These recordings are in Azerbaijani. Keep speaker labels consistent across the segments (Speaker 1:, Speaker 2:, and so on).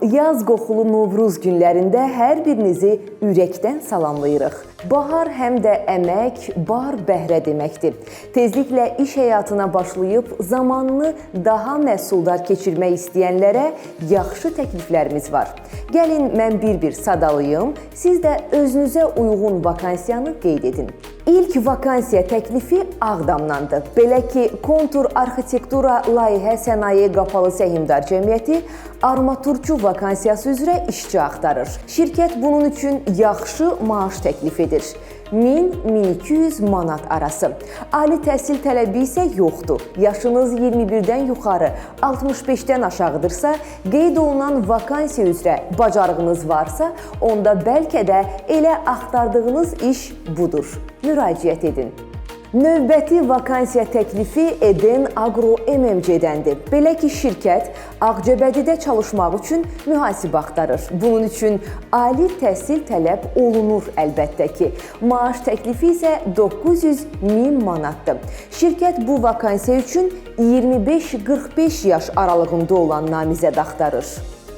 Speaker 1: yaz qoxulu Novruz günlərində hər birinizi ürəkdən salamlayırıq. Bahar həm də əmək, bar, bəhrə deməkdir. Tezliklə iş həyatına başlayıb zamanını daha məhsuldar keçirmək istəyənlərə yaxşı təkliflərimiz var. Gəlin mən bir-bir sadalayım, siz də özünüzə uyğun vakansiyanı qeyd edin. İlk vakansiya təklifi Ağdamdandır. Belə ki, Kontur Arxitektura Layihə Sənaye Qapalı Səhmdar Cəmiyyəti armaturçu vakansiyası üzrə işçi axtarır. Şirkət bunun üçün yaxşı maaş təklif edir. 1000-1200 manat arası. Ali təhsil tələbi isə yoxdur. Yaşınız 21-dən yuxarı, 65-dən aşağıdırsa, qeyd olunan vakansiya üzrə bacarığınız varsa, onda bəlkə də elə axtardığınız iş budur. Müraciət edin. Növbəti vakansiya təklifi Eden Agro MMC-dəndir. Belə ki, şirkət Ağcabədidə çalışmaq üçün mühasibə axtarır. Bunun üçün ali təhsil tələb olunur əlbəttə ki. Maaş təklifi isə 900-1000 manatdır. Şirkət bu vakansiya üçün 25-45 yaş aralığında olan namizəd axtarır.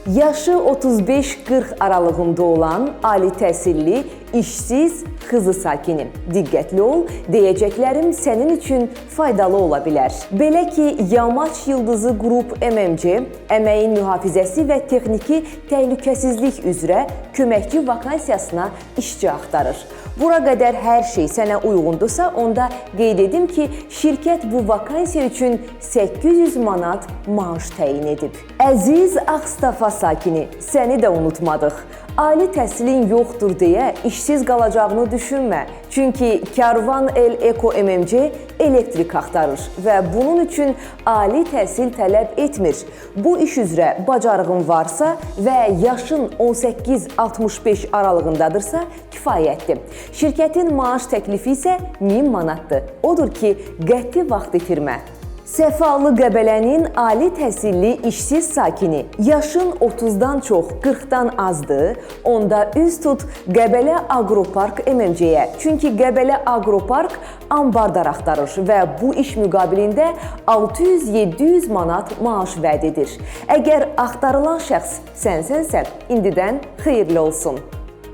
Speaker 1: Yaşı 35-40 aralığında olan ali təhsilli, işsiz, Xızı sakini. Diqqətli ol, deyəcəklərim sənin üçün faydalı ola bilər. Belə ki, Yamaç Yıldızı Qrup MMC əməyin mühafizəsi və texniki təhlükəsizlik üzrə köməkçi vakansiyasına işçi axtarır. Bura qədər hər şey sənə uyğundursa, onda qeyd edim ki, şirkət bu vakansiya üçün 800 manat maaş təyin edib. Əziz Ağstafa sakini, səni də unutmadıq. Ali təhsilin yoxdur deyə işsiz qalacağını düşünmə. Çünki Karvan El Eko MMC elektrik axtarır və bunun üçün ali təhsil tələb etmir. Bu iş üzrə bacarığın varsa və yaşın 18-65 aralığındadırsa kifayətdir. Şirkətin maaş təklifi isə 1000 manatdır. Odur ki, qəti vaxt itirmə. Səfalı Qəbələnin ali təhsilli işsiz sakini, yaşın 30-dan çox 40-dan azdır, onda üz tut Qəbələ Agropark MMC-yə. Çünki Qəbələ Agropark ambardar axtarır və bu iş müqabilində 600-700 manat maaş vəd edir. Əgər axtarılan şəxs sənsənsə, indidən xeyirli olsun.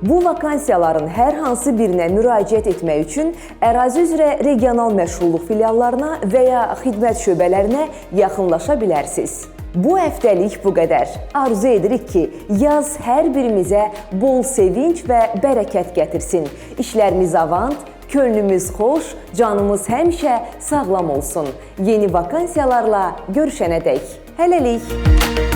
Speaker 1: Bu vakansiyaların hər hansı birinə müraciət etmək üçün ərazi üzrə regional məşğulluq filiallarına və ya xidmət şöbələrinə yaxınlaşa bilərsiniz. Bu həftəlik bu qədər. Arzu edirik ki, yaz hər birimizə bol sevinç və bərəkət gətirsin. İşlərimiz avant, könlümüz xoş, canımız həmişə sağlam olsun. Yeni vakansiyalarla görüşənədək. Hələlik.